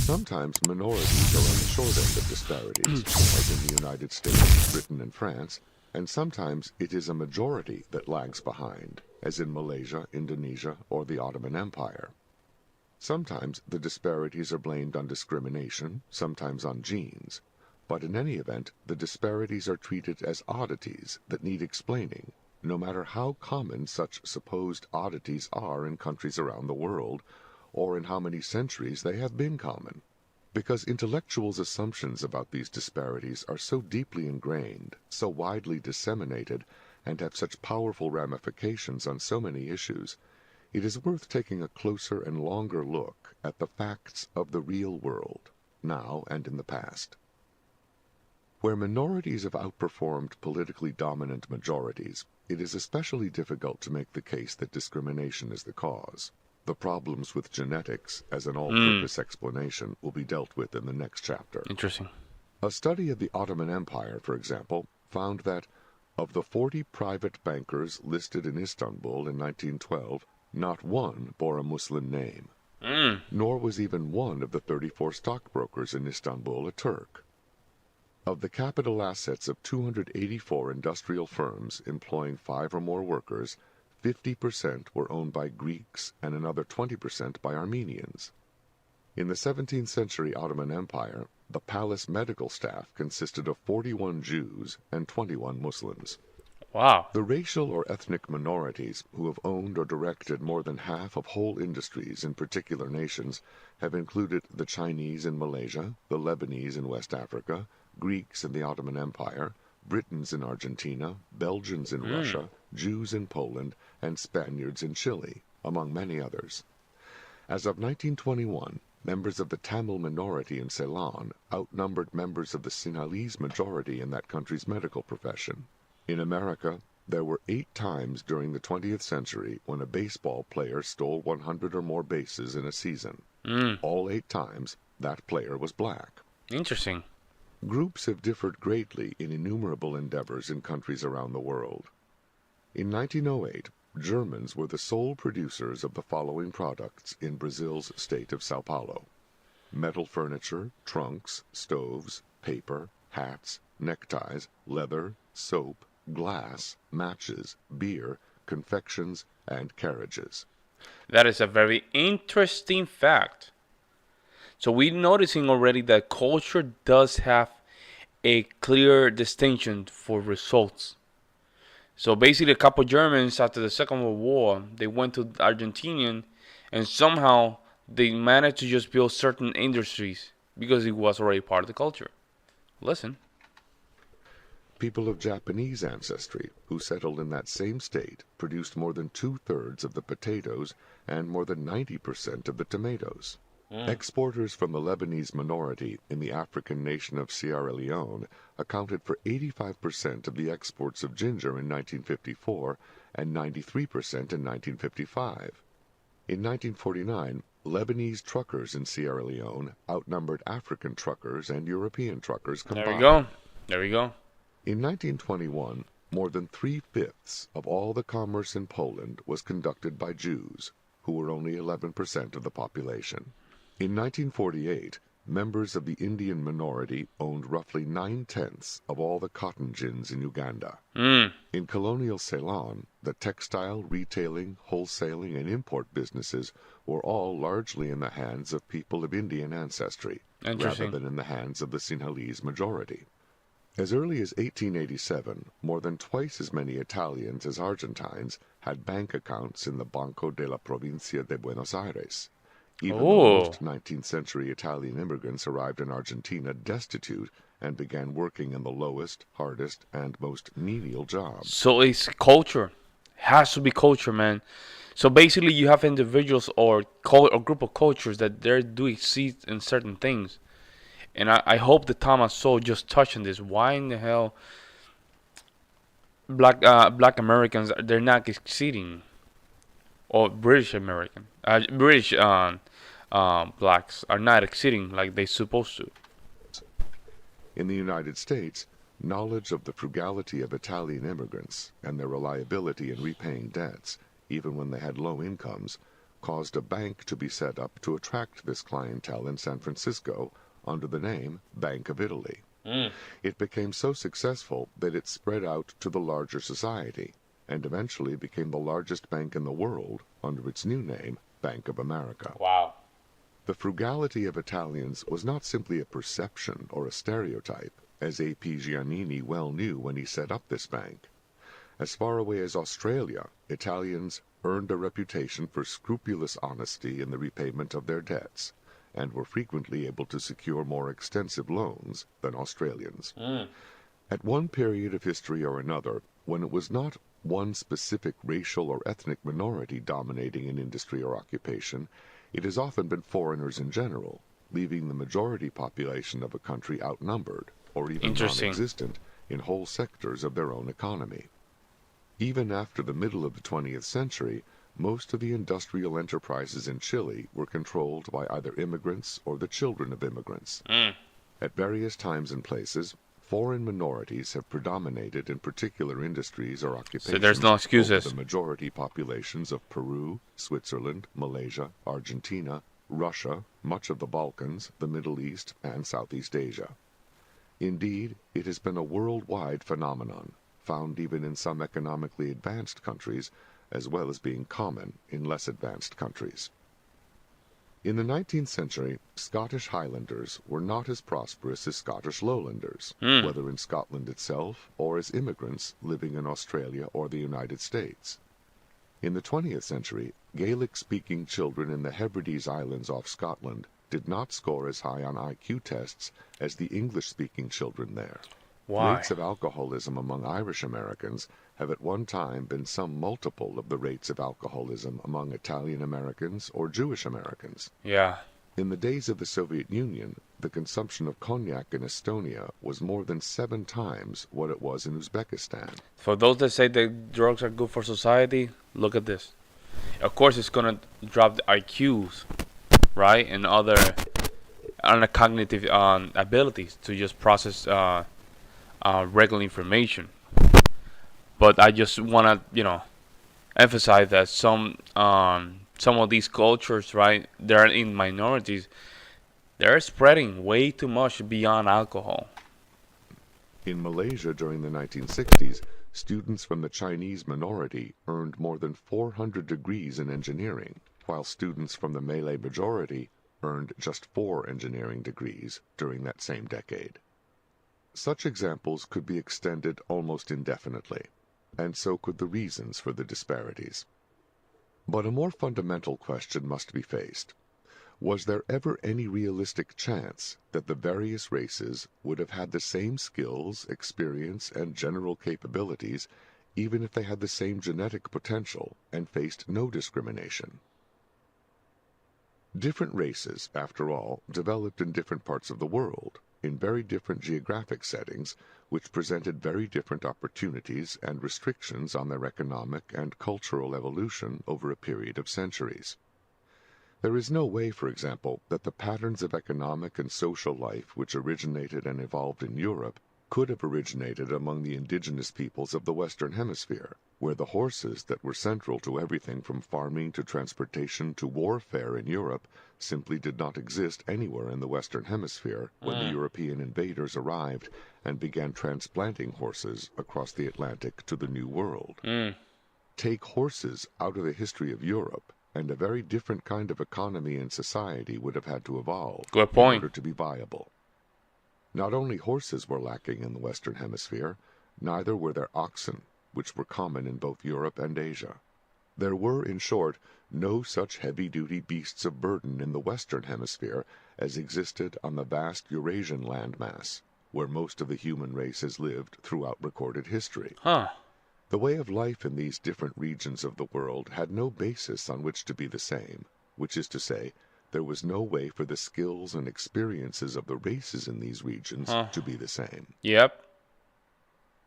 Sometimes minorities are on the short end of disparities, as in the United States, Britain, and France, and sometimes it is a majority that lags behind, as in Malaysia, Indonesia, or the Ottoman Empire. Sometimes the disparities are blamed on discrimination, sometimes on genes, but in any event, the disparities are treated as oddities that need explaining, no matter how common such supposed oddities are in countries around the world, or in how many centuries they have been common. Because intellectuals' assumptions about these disparities are so deeply ingrained, so widely disseminated, and have such powerful ramifications on so many issues, it is worth taking a closer and longer look at the facts of the real world, now and in the past. Where minorities have outperformed politically dominant majorities, it is especially difficult to make the case that discrimination is the cause. The problems with genetics as an all-purpose explanation will be dealt with in the next chapter. Interesting. A study of the Ottoman Empire, for example, found that of the 40 private bankers listed in Istanbul in 1912, not one bore a Muslim name, nor was even one of the 34 stockbrokers in Istanbul a Turk. Of the capital assets of 284 industrial firms employing 5 or more workers, 50% were owned by Greeks and another 20% by Armenians. In the 17th century Ottoman Empire, the palace medical staff consisted of 41 Jews and 21 Muslims. Wow. The racial or ethnic minorities who have owned or directed more than half of whole industries in particular nations have included the Chinese in Malaysia, the Lebanese in West Africa, Greeks in the Ottoman Empire, Britons in Argentina, Belgians in Russia, Jews in Poland, and Spaniards in Chile, among many others. As of 1921, members of the Tamil minority in Ceylon outnumbered members of the Sinhalese majority in that country's medical profession. In America, there were 8 times during the 20th century when a baseball player stole 100 or more bases in a season. All 8 times, that player was black. Interesting. Groups have differed greatly in innumerable endeavors in countries around the world. In 1908, Germans were the sole producers of the following products in Brazil's state of Sao Paulo: metal furniture, trunks, stoves, paper, hats, neckties, leather, soap, glass, matches, beer, confections, and carriages. That is a very interesting fact. So we're noticing already that culture does have a clear distinction for results. So basically, a couple of Germans after the Second World War, they went to Argentinian, and somehow they managed to just build certain industries because it was already part of the culture. Listen. People of Japanese ancestry who settled in that same state produced more than 2/3 of the potatoes and more than 90% of the tomatoes. Exporters from the Lebanese minority in the African nation of Sierra Leone accounted for 85% of the exports of ginger in 1954 and 93% in 1955. In 1949, Lebanese truckers in Sierra Leone outnumbered African truckers and European truckers combined. There we go. There we go. In 1921, more than 3/5 of all the commerce in Poland was conducted by Jews, who were only 11% of the population. In 1948, members of the Indian minority owned roughly 9/10 of all the cotton gins in Uganda. In colonial Ceylon, the textile, retailing, wholesaling, and import businesses were all largely in the hands of people of Indian ancestry, rather than in the hands of the Sinhalese majority. As early as 1887, more than twice as many Italians as Argentines had bank accounts in the Banco de la Provincia de Buenos Aires. Even though most 19th century Italian immigrants arrived in Argentina destitute and began working in the lowest, hardest, and most menial jobs. So it's culture. Has to be culture, man. So basically you have individuals or a group of cultures that they do exist in certain things. And I hope that Thomas Sowell just touched on this. Why in the hell black Americans, they're not exceeding, or British blacks are not exceeding like they're supposed to. In the United States, knowledge of the frugality of Italian immigrants and their reliability in repaying debts, even when they had low incomes, caused a bank to be set up to attract this clientele in San Francisco under the name Bank of Italy. It became so successful that it spread out to the larger society and eventually became the largest bank in the world under its new name, Bank of America. Wow. The frugality of Italians was not simply a perception or a stereotype, as A.P. Giannini well knew when he set up this bank. As far away as Australia, Italians earned a reputation for scrupulous honesty in the repayment of their debts, and were frequently able to secure more extensive loans than Australians. At one period of history or another, when it was not one specific racial or ethnic minority dominating an industry or occupation, it has often been foreigners in general, leaving the majority population of a country outnumbered or even Interesting. non-existent in whole sectors of their own economy. Even after the middle of the 20th century, most of the industrial enterprises in Chile were controlled by either immigrants or the children of immigrants. At various times and places, foreign minorities have predominated in particular industries or occupations So there's no excuses. over the majority populations of Peru, Switzerland, Malaysia, Argentina, Russia, much of the Balkans, the Middle East, and Southeast Asia. Indeed, it has been a worldwide phenomenon, found even in some economically advanced countries, as well as being common in less advanced countries. In the 19th century, Scottish Highlanders were not as prosperous as Scottish Lowlanders, whether in Scotland itself or as immigrants living in Australia or the United States. In the 20th century, Gaelic-speaking children in the Hebrides Islands off Scotland did not score as high on IQ tests as the English-speaking children there. Why? Rates of alcoholism among Irish Americans have at one time been some multiple of the rates of alcoholism among Italian Americans or Jewish Americans. Yeah. In the days of the Soviet Union, the consumption of cognac in Estonia was more than 7 times what it was in Uzbekistan. For those that say that drugs are good for society, look at this. Of course, it's gonna drop the IQs, right, and other cognitive abilities to just process regular information. But I just wanna, emphasize that some of these cultures, right, they're in minorities. They're spreading way too much beyond alcohol. In Malaysia during the 1960s, students from the Chinese minority earned more than 400 degrees in engineering, while students from the Malay majority earned just 4 engineering degrees during that same decade. Such examples could be extended almost indefinitely, and so could the reasons for the disparities. But a more fundamental question must be faced. Was there ever any realistic chance that the various races would have had the same skills, experience, and general capabilities, even if they had the same genetic potential and faced no discrimination? Different races, after all, developed in different parts of the world, in very different geographic settings, which presented very different opportunities and restrictions on their economic and cultural evolution over a period of centuries. There is no way, for example, that the patterns of economic and social life which originated and evolved in Europe could have originated among the indigenous peoples of the Western Hemisphere, where the horses that were central to everything from farming to transportation to warfare in Europe simply did not exist anywhere in the Western Hemisphere when the European invaders arrived and began transplanting horses across the Atlantic to the New World. Take horses out of the history of Europe, and a very different kind of economy and society would have had to evolve Good in point. order to be viable. Not only horses were lacking in the Western Hemisphere, neither were there oxen, which were common in both Europe and Asia. There were, in short, no such heavy-duty beasts of burden in the Western Hemisphere as existed on the vast Eurasian landmass, where most of the human race has lived throughout recorded history. The way of life in these different regions of the world had no basis on which to be the same, which is to say, there was no way for the skills and experiences of the races in these regions to be the same. Yep.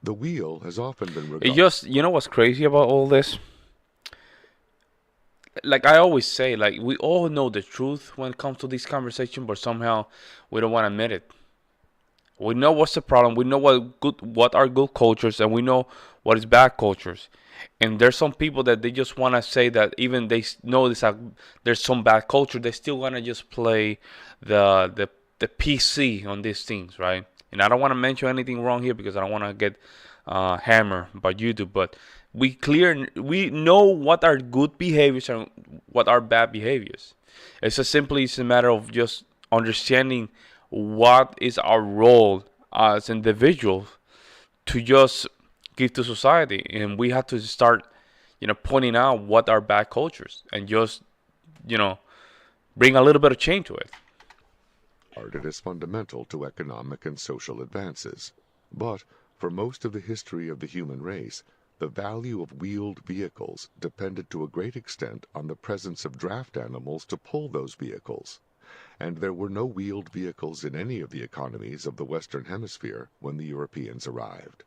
The wheel has often been It regarded... just, what's crazy about all this? Like I always say, like we all know the truth when it comes to this conversation, but somehow we don't want to admit it. We know what's the problem. We know what are good cultures, and we know what is bad cultures. And there's some people that they just want to say that even they know there's some bad culture, they still want to just play the PC on these things, right? And I don't want to mention anything wrong here because I don't want to get hammered by YouTube. But we know what are good behaviors and what are bad behaviors. It's a matter of just understanding what is our role as individuals to just give to society, and we have to start, pointing out what are bad cultures and just, you know, bring a little bit of change to it. It is fundamental to economic and social advances. But for most of the history of the human race, the value of wheeled vehicles depended to a great extent on the presence of draft animals to pull those vehicles. And there were no wheeled vehicles in any of the economies of the Western Hemisphere when the Europeans arrived.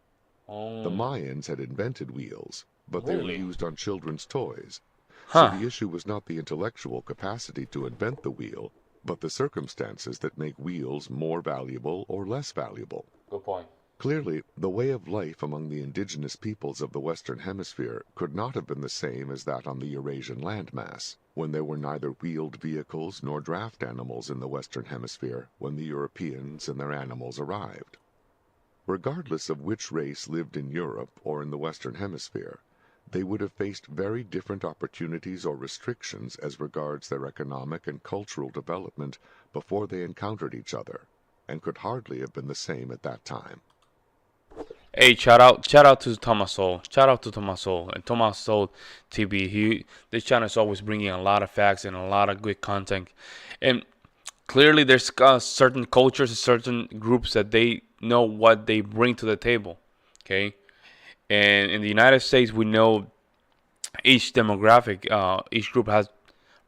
The Mayans had invented wheels, but they were Really? used on children's toys. So Huh. the issue was not the intellectual capacity to invent the wheel, but the circumstances that make wheels more valuable or less valuable. Good point. Clearly, the way of life among the indigenous peoples of the Western Hemisphere could not have been the same as that on the Eurasian landmass, when there were neither wheeled vehicles nor draft animals in the Western Hemisphere when the Europeans and their animals arrived. Regardless of which race lived in Europe or in the Western Hemisphere, they would have faced very different opportunities or restrictions as regards their economic and cultural development before they encountered each other, and could hardly have been the same at that time. Hey, shout out to Thomas Sowell. Shout out to Thomas Sowell and Thomas Sowell TV. This channel is always bringing a lot of facts and a lot of good content. And clearly, there's certain cultures and certain groups that they know what they bring to the table. Okay, and in the United States, we know each demographic, each group has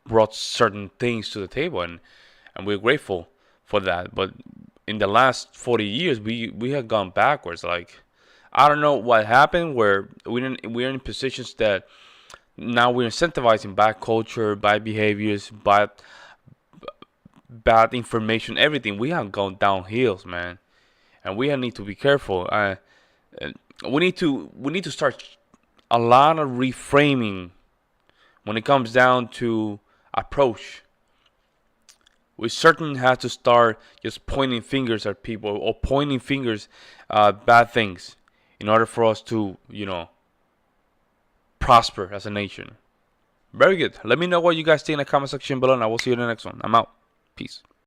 brought certain things to the table, and we're grateful for that. But in the last 40 years, we have gone backwards. Like, I don't know what happened where we're in positions that now we're incentivizing bad culture, bad behaviors, bad information, everything. We have gone downhills, man, and we need to be careful. And we need to start a lot of reframing when it comes down to approach. We certainly have to start just pointing fingers at people or pointing fingers at bad things in order for us to, prosper as a nation. Very good. Let me know what you guys think in the comment section below, and I will see you in the next one. I'm out. Peace.